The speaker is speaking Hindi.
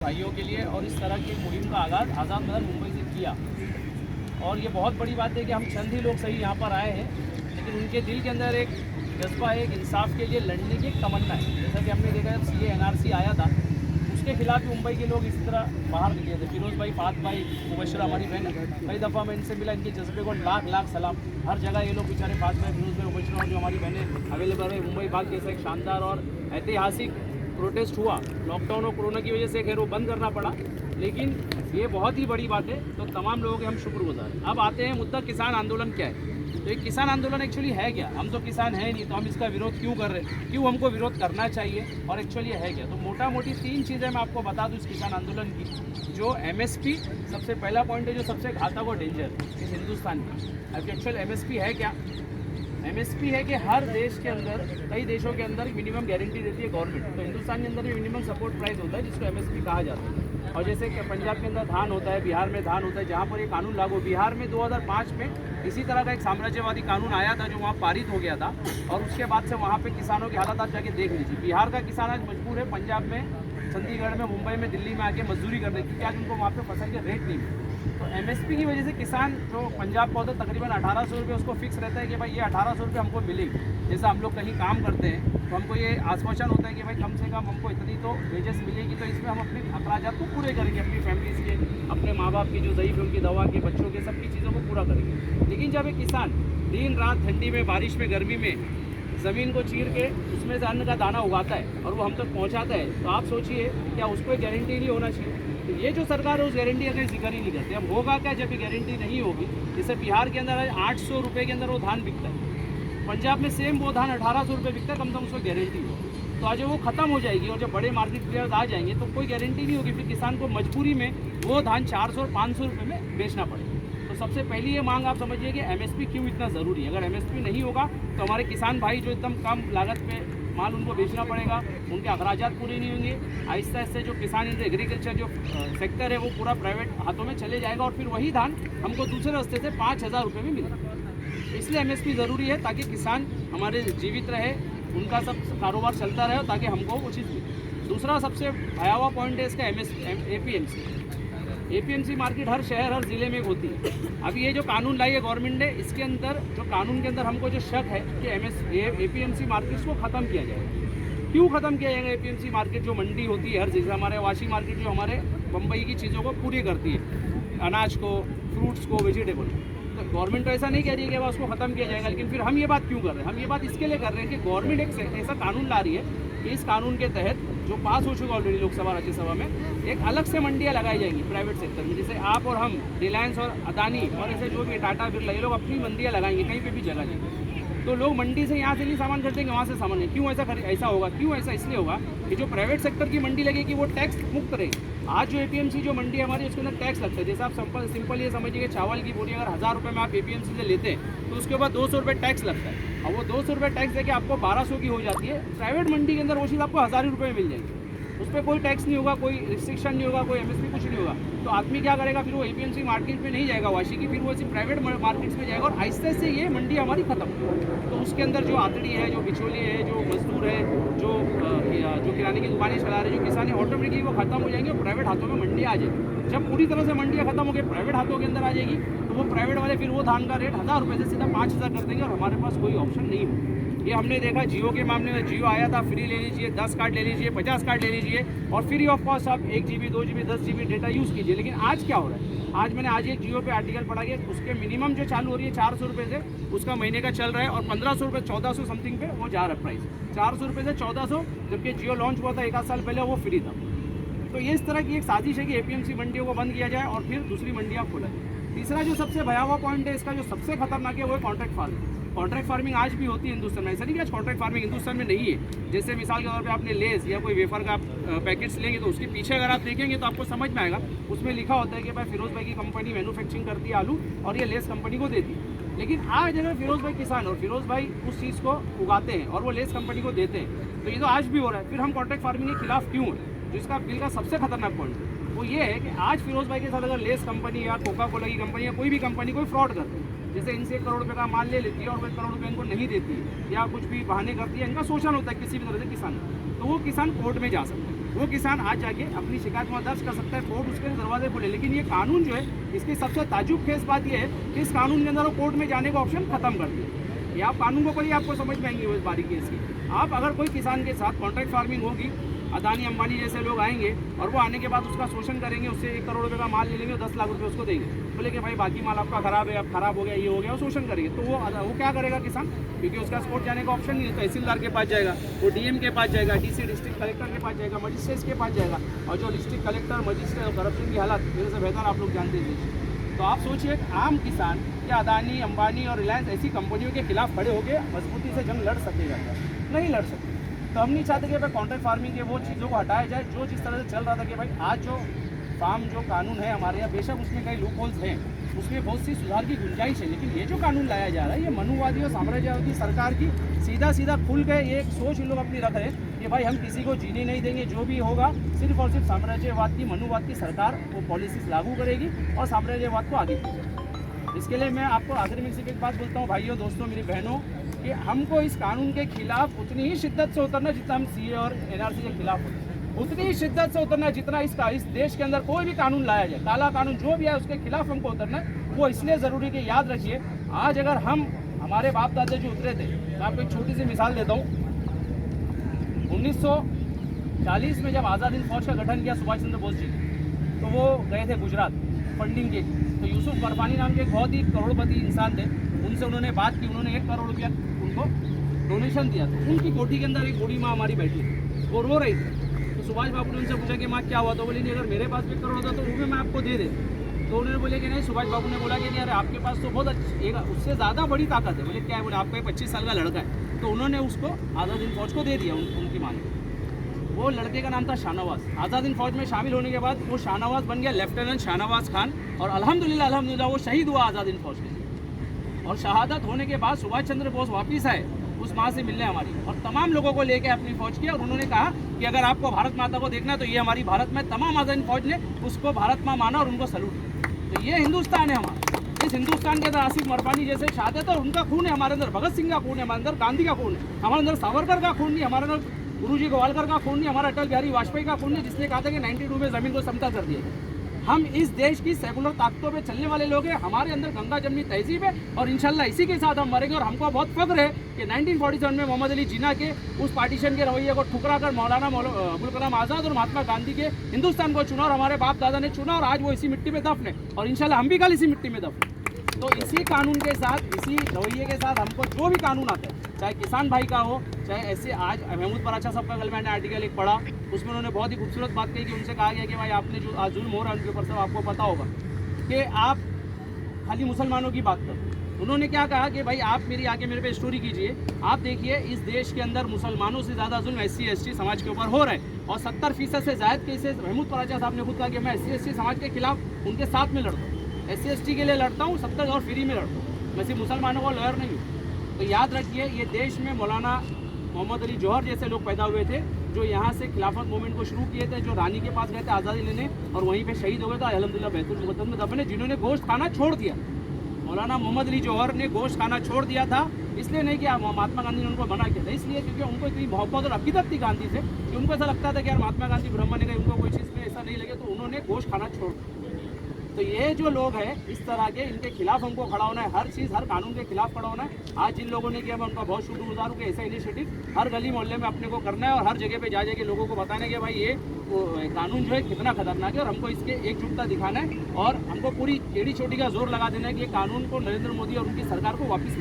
भाइयों के लिए और इस तरह की मुहिम का आगाज़ आज़ाद मैदान मुंबई से किया। और ये बहुत बड़ी बात है कि हम चंद ही लोग सही यहाँ पर आए हैं, लेकिन उनके दिल के अंदर एक जज्बा है, एक इंसाफ के लिए लड़ने की एक तमन्ना है। जैसा कि हमने देखा जब CA NRC आया था, उसके खिलाफ भी मुंबई के लोग इस तरह बाहर निकले थे। फिरोज़ भाई, फात भाई, मुबशरा हमारी बहन है, कई दफ़ा मैं इनसे मिला, इनके जज्बे को लाख लाख सलाम। हर जगह ये लोग बेचारे फात भाई, फिरोज़ भाई, मुबशरा और जो हमारी बहनें अवेलेबल है। मुंबई भाग जैसा एक शानदार और ऐतिहासिक प्रोटेस्ट हुआ, लॉकडाउन और कोरोना की वजह से खैर वो बंद करना पड़ा, लेकिन ये बहुत ही बड़ी बात है। तो तमाम लोगों के हम शुक्रगुजार हैं। अब आते हैं मुद्दा किसान आंदोलन क्या है। तो ये किसान आंदोलन एक्चुअली है क्या? हम तो किसान हैं नहीं, तो हम इसका विरोध क्यों कर रहे हैं, क्यों हमको विरोध करना चाहिए और एक्चुअली है क्या? तो मोटा मोटी 3 चीज़ें मैं आपको बता दूँ इस किसान आंदोलन की। जो MSP सबसे पहला पॉइंट है, जो सबसे घातक और डेंजर इस हिंदुस्तान की। अब एक्चुअल MSP है क्या? MSP है कि हर देश के अंदर, कई देशों के अंदर मिनिमम गारंटी देती है गवर्नमेंट। तो हिंदुस्तान के अंदर भी मिनिमम सपोर्ट प्राइस होता है, जिसको MSP कहा जाता है। और जैसे कि पंजाब के अंदर धान होता है, बिहार में धान होता है, जहाँ पर ये कानून लागू। बिहार में 2005 में इसी तरह का एक साम्राज्यवादी कानून आया था, जो वहाँ पारित हो गया था, और उसके बाद से वहाँ पे किसानों की हालत आप जाके देख लीजिए। बिहार का किसान आज मजबूर है पंजाब में, चंडीगढ़ में, मुंबई में, दिल्ली में आके मजदूरी करने की, क्योंकि आज उनको वहाँ पे फसल के रेट नहीं मिले। तो MSP की वजह से किसान जो पंजाब का होता है, तकरीबन 1800 रुपये उसको फिक्स रहता है कि भाई ये 1800 रुपये हमको मिलेगी। जैसे हम लोग कहीं काम करते हैं तो हमको ये आश्वासन होता है कि भाई कम से कम हमको इतनी तो वेजेस मिलेगी, तो इसमें हम अपने अखराजात को पूरे करेंगे, अपनी फैमिलीज़ के, अपने माँ बाप की जो ज़ईफ़ है उनकी दवा के, बच्चों के, सबकी चीज़ों को पूरा करेंगे। लेकिन जब एक किसान दिन रात ठंडी में, बारिश में, गर्मी में ज़मीन को चीर के उसमें से अन्न का दाना उगाता है और वो हम तक पहुँचाता है, तो आप सोचिए क्या उसको एक गारंटी नहीं होना चाहिए? तो ये जो सरकार है उस गारंटी का जिक्र ही नहीं करती। अब होगा क्या जब ये गारंटी नहीं होगी? जैसे बिहार के अंदर 800 रुपये के अंदर वो धान बिकता है, पंजाब में सेम वो धान 1800 रुपये बिकता है, कम से कम उसको गारंटी हो। तो आज वो ख़त्म हो जाएगी और जब बड़े मार्केट प्लेयर्स आ जाएंगे तो कोई गारंटी नहीं होगी, फिर किसान को मजबूरी में वो धान 400 और 500 रुपये में बेचना पड़ेगा। तो सबसे पहली ये मांग आप समझिए कि MSP क्यों इतना ज़रूरी है। अगर MSP नहीं होगा तो हमारे किसान भाई जो एकदम कम लागत पे माल उनको बेचना पड़ेगा, उनके अखराजात पूरे नहीं होंगे। आहिस्ता आहिस्ता जो किसान एग्रीकल्चर जो सेक्टर है वो पूरा प्राइवेट हाथों में चले जाएगा और फिर वही धान हमको दूसरे रास्ते से 5000 रुपये में मिलेगा। इसलिए MSP ज़रूरी है ताकि किसान हमारे जीवित रहे, उनका सब कारोबार चलता रहे, ताकि हमको वो चीज़ मिले। दूसरा सबसे भयावह पॉइंट है इसका APMC। APMC मार्केट हर शहर, हर ज़िले में होती है। अभी ये जो कानून लाई है गवर्नमेंट ने, इसके अंदर जो कानून के अंदर हमको जो शक है कि APMC मार्केट्स को ख़त्म किया जाएगा। क्यों ख़त्म किया जाएगा APMC मार्केट? जो मंडी होती है हर जगह, हमारे वाशी मार्केट जो हमारे बम्बई की चीज़ों को पूरी करती है, अनाज को, फ्रूट्स को, वेजिटेबल को। तो गवर्नमेंट तो ऐसा नहीं कह रही है कि उसको ख़त्म किया जाएगा, लेकिन फिर हम ये बात क्यों कर रहे हैं? हम ये बात इसके लिए कर रहे हैं कि गवर्नमेंट एक ऐसा कानून ला रही है कि इस कानून के तहत, जो पास हो चुका ऑलरेडी लोकसभा राज्यसभा में, एक अलग से मंडियाँ लगाई जाएंगी प्राइवेट सेक्टर में। जैसे आप और हम, रिलायंस और अदानी और ऐसे जो भी टाटा बिरला, ये लोग अपनी मंडियाँ लगाएंगे, कहीं पे भी जगह नहीं। तो लोग मंडी से यहाँ से नहीं सामान खरीदेंगे, वहाँ से सामान है। क्यों ऐसा होगा? क्यों ऐसा? इसलिए होगा कि जो प्राइवेट सेक्टर की मंडी लगेगी वो टैक्स मुक्त रहेगी। आज जो APMC जो मंडी हमारी, उसके अंदर टैक्स लगता है। जैसे आप सिंपल ये समझिए कि चावल की बोरी अगर 1000 रुपये में आप APMC से लेते हैं तो उसके बाद 200 रुपये टैक्स लगता है, और वो 200 रुपये टैक्स देके आपको 1200 की हो जाती है। प्राइवेट मंडी के अंदर वो चीज़ आपको 1000 रुपये में मिल जाएगी, उस पर कोई टैक्स नहीं होगा, कोई रिस्ट्रिक्शन नहीं होगा, कोई MSP कुछ नहीं होगा। तो आदमी क्या करेगा? फिर वो APMC मार्केट में नहीं जाएगा वाशी की, फिर वो सिर्फ प्राइवेट मार्केट्स में जाएगा और आहिस्ते से ये मंडी हमारी खत्म होगी। तो उसके अंदर जो आतड़ी है, जो बिचौलिए है, जो मजदूर है, जो किराने की दुकानें चला रहे हैं, जो किसान है, ऑटोमेटिकली वो खत्म हो जाएंगे और प्राइवेट हाथों में मंडियाँ आ जाएगी। जब पूरी तरह से मंडियाँ खत्म हो गई, प्राइवेट हाथों के अंदर आ जाएगी, तो वो प्राइवेट वाले फिर वो धान का रेट 1000 रुपये से सीधा 5000 कर देंगे और हमारे पास कोई ऑप्शन नहीं होगा। ये हमने देखा जियो के मामले में। जियो आया था, फ्री ले लीजिए, 10 कार्ड ले लीजिए, 50 कार्ड ले लीजिए और फ्री ऑफ कॉस्ट आप 1 GB, 2 GB, 10 GB data use कीजिए। लेकिन आज क्या हो रहा है? आज मैंने एक जियो पे आर्टिकल पढ़ा कि उसके मिनिमम जो चालू हो रही है 400 रुपये से, उसका महीने का चल रहा है और 1500 रुपये, 1400 समथिंग पे वो जा रहा है प्राइस। 400 रुपये से 1400, जबकि जियो लॉन्च हुआ था 1 साल पहले, वो फ्री था। तो ये इस तरह की एक साजिश है कि APMC मंडियों को बंद किया जाए और फिर दूसरी मंडियाँ खोला जाए। तीसरा जो सबसे भयावह पॉइंट है इसका, जो सबसे खतरनाक है, वो है कॉन्ट्रैक्ट फार्मिंग। कॉन्ट्रैक्ट फार्मिंग आज भी होती है हिंदुस्तान में। ऐसा नहीं कि आज कॉन्ट्रैक्ट फार्मिंग हिंदुस्तान में नहीं है। जैसे मिसाल के तौर पे आपने लेस या कोई वेफर का पैकेट्स लेंगे तो उसके पीछे अगर आप देखेंगे तो आपको समझ में आएगा, उसमें लिखा होता है कि भाई फिरोज़ भाई की कंपनी मैन्युफैक्चरिंग करती है आलू और ये लेस कंपनी को देती है। लेकिन आज अगर फिरोज़ भाई किसान और फिरोज़ भाई उस चीज़ को उगाते हैं और वो लेस कंपनी को देते हैं, तो ये तो आज भी हो रहा है। फिर हम कॉन्ट्रैक्ट फार्मिंग के खिलाफ क्यों है? जो इसका बिल का सबसे खतरनाक पॉइंट है वो ये है कि आज फिरोज़ भाई के साथ अगर लेस कंपनी या कोका कोला की कंपनी या कोई भी कंपनी कोई फ्रॉड करते हैं, जैसे इनसे 1 करोड़ रुपये का माल ले लेती है और वो 1 करोड़ रुपये इनको नहीं देती है या कुछ भी बहाने करती है, इनका शोषण होता है किसी भी तरह से किसान, तो वो किसान कोर्ट में जा सकता है। वो किसान आज जाके अपनी शिकायत वहाँ दर्ज कर सकता है, कोर्ट उसके दरवाजे खोले। लेकिन ये कानून जो है, इसकी सबसे ताजुब खेस बात ये है कि इस कानून के अंदर वो कोर्ट में जाने का ऑप्शन खत्म कर दिया। ये आप कानून को पढ़िए, आपको समझ में आएंगे वो बारीकी इसकी। आप अगर कोई किसान के साथ कॉन्ट्रैक्ट फार्मिंग होगी, अदानी अंबानी जैसे लोग आएंगे और वो आने के बाद उसका शोषण करेंगे, उससे 1 करोड़ रुपए का माल ले लेंगे और 10 लाख रुपए उसको देंगे, बोले कि भाई बाकी माल आपका खराब है, अब खराब हो गया, ये हो गया, वो शोषण करेंगे। तो वो क्या करेगा किसान, क्योंकि उसका कोर्ट जाने का ऑप्शन नहीं है, तहसीलदार के पास जाएगा, वो डीएम के पास जाएगा, डीसी डिस्ट्रिक्ट कलेक्टर के पास जाएगा, मजिस्ट्रेट के पास जाएगा। और जो डिस्ट्रिक्ट कलेक्टर मजिस्ट्रेट और करप्शन की हालत मेरे से बेहतर आप लोग जानते थे। तो आप सोचिए, आम किसान क्या अदानी अंबानी और रिलायंस ऐसी कंपनियों के खिलाफ खड़े होकर मजबूती से जंग लड़ सकेगा? नहीं लड़ सकते। तो हम नहीं चाहते कि भाई कॉन्ट्रैक्ट फार्मिंग के वो चीज़ों को हटाया जाए जो जिस तरह से चल रहा था कि भाई आज जो फार्म जो कानून है हमारे यहाँ, बेशक उसमें कई लूप होल्स हैं, उसमें बहुत सी सुधार की गुंजाइश है, लेकिन ये जो कानून लाया जा रहा है ये मनुवादी और साम्राज्यवादी सरकार की सीधा खुल गए ये एक सोच इन लोग अपनी रख रहे हैं कि भाई हम किसी को जीने नहीं देंगे, जो भी होगा सिर्फ और सिर्फ साम्राज्यवाद की मनुवाद की सरकार वो पॉलिसीज लागू करेगी और साम्राज्यवाद को आगे बढ़ाएगी। इसके लिए मैं आपको आखिर में सिर्फ एक बात बोलता हूँ, भाइयों दोस्तों मेरी बहनों, कि हमको इस कानून के खिलाफ उतनी ही शिद्दत से उतरना जितना हम सीए और एनआरसी के खिलाफ होते, उतनी ही शिद्दत से उतरना जितना इस देश के अंदर कोई भी कानून लाया जाए, काला कानून जो भी है उसके खिलाफ हमको उतरना है। वो इसलिए ज़रूरी कि याद रखिए, आज अगर हम हमारे बाप दादा जो उतरे थे, मैं आपको एक छोटी सी मिसाल देता हूँ। 1940 में जब आज़ाद हिंद फौज का गठन किया सुभाष चंद्र बोस जी, तो वो गए थे गुजरात फंडिंग के। तो यूसुफ बरफानी नाम के एक बहुत ही करोड़पति इंसान थे, उनसे उन्होंने बात की, उन्होंने 1 करोड़ रुपया उनको डोनेशन दिया। तो उनकी कोठी के अंदर एक बूढ़ी माँ हमारी बैठी थी, वो रो रही थी। तो सुभाष बाबू ने उनसे पूछा कि माँ क्या हुआ? तो बोली नहीं, अगर मेरे पास भी 1 करोड़ होता तो वो भी मैं आपको दे देता। तो उन्होंने बोले कि नहीं, सुभाष बाबू ने बोला कि नहीं, अरे आपके पास तो बहुत अच्छी, उससे ज़्यादा बड़ी ताकत है। बोले क्या है? बोले आपका एक 25 साल का लड़का है। तो उन्होंने उसको आज़ाद हिंद फौज को दे दिया, उनकी माँ ने। वो लड़के का नाम था शाहनवाज। आज़ाद हिंद फौज में शामिल होने के बाद वो शाहनवाज बन गया लेफ्टिनेंट शाहनवाज खान, और अल्हम्दुलिल्लाह वो शहीद हुआ आज़ाद हिंद फौज के। और शहादत होने के बाद सुभाष चंद्र बोस वापस आए उस माँ से मिलने हमारी, और तमाम लोगों को लेके अपनी फौज की, और उन्होंने कहा कि अगर आपको भारत माता को देखना है तो ये हमारी भारत में तमाम आज़ाद हिंद फौज ने उसको भारत माँ माना और उनको सलूट किया। तो ये हिंदुस्तान है हमारा। इस हिंदुस्तान के अंदर आसिफ मरवानी जैसे शहादत, और उनका खून है हमारे अंदर, भगत सिंह का खून है हमारे अंदर, गांधी का खून है हमारे अंदर, सावरकर का खून नहीं हमारे अंदर, गुरुजी गोवालकर का खून नहीं, हमारा अटल बिहारी वाजपेयी का खून नहीं, जिसने कहा था कि 92 में जमीन को समतल कर दिया। हम इस देश की सेकुलर ताकतों पे चलने वाले लोग हैं, हमारे अंदर गंगा जमनी तहजीब है, और इंशाल्लाह इसी के साथ हम मरेंगे। और हमको बहुत फख्र है कि 1947 में मोहम्मद अली जिन्ना के उस पार्टीशन के रवैये को ठुकरा कर मौलाना अबुल कलाम आज़ाद और महात्मा गांधी के हिंदुस्तान को चुना, और हमारे बाप दादा ने चुना, और आज वो इसी मिट्टी में दफन है, और इंशाल्लाह हम भी कल इसी मिट्टी में दफन। तो इसी कानून के साथ, इसी रवैये के साथ हमको जो भी कानून आता है, चाहे किसान भाई का हो, चाहे ऐसे, आज महमूद पराचा साहब का कल मैंने आर्टिकल एक पढ़ा, उसमें उन्होंने बहुत ही खूबसूरत बात कही कि उनसे कहा गया कि भाई आपने जो आज जुल्म हो रहा है उनके ऊपर, सब आपको पता होगा कि आप खाली मुसलमानों की बात करो। उन्होंने क्या कहा कि भाई आप मेरी आगे मेरे पे स्टोरी कीजिए, आप देखिए इस देश के अंदर मुसलमानों से ज़्यादा जुल्म SC ST समाज के ऊपर हो रहा है, और 70% से ज़्यादा केसेस महमूद पराचा साहब ने खुद कहा कि मैं SC ST समाज के खिलाफ उनके साथ में लड़ता हूँ, SC ST के लिए लड़ता हूँ, 70 और फ्री में लड़ता हूँ, मैं सिर्फ मुसलमानों का लॉयर नहीं हूँ। तो याद रखिए, ये देश में मौलाना मोहम्मद अली जौहर जैसे लोग पैदा हुए थे, जो यहाँ से खिलाफत मूवमेंट को शुरू किए थे, जो रानी के पास गए थे आज़ादी लेने और वहीं पे शहीद हो गए थे, अल्हम्दुलिल्लाह बैतुल मुक़द्दस में दफन है, जिन्होंने गोश्त खाना छोड़ दिया। मौलाना मोहम्मद अली जौहर ने गोश्त खाना छोड़ दिया था, इसलिए नहीं कि महात्मा गांधी ने उनको मना किया था, इसलिए क्योंकि उनको इतनी मोहब्बत और अकीदत थी गांधी से कि उनको ऐसा लगता था कि यार महात्मा गांधी ब्राह्मण है, उनको कोई चीज़ में ऐसा नहीं लगे, तो उन्होंने गोश्त खाना छोड़ दिया। तो ये जो लोग हैं इस तरह के, इनके खिलाफ हमको खड़ा होना है, हर चीज़, हर कानून के खिलाफ खड़ा होना है। आज जिन लोगों ने किया, मैं उनका बहुत शुक्रगुजार हूँ कि ऐसा इनिशिएटिव हर गली मोहल्ले में अपने को करना है, और हर जगह पे जा जाके लोगों को बताना है कि भाई ये कानून जो है कितना खतरनाक है, और हमको इसके एकजुटता दिखाना है, और हमको पूरी टेढ़ी चोटी का जोर लगा देना है कि ये कानून को नरेंद्र मोदी और उनकी सरकार को वापस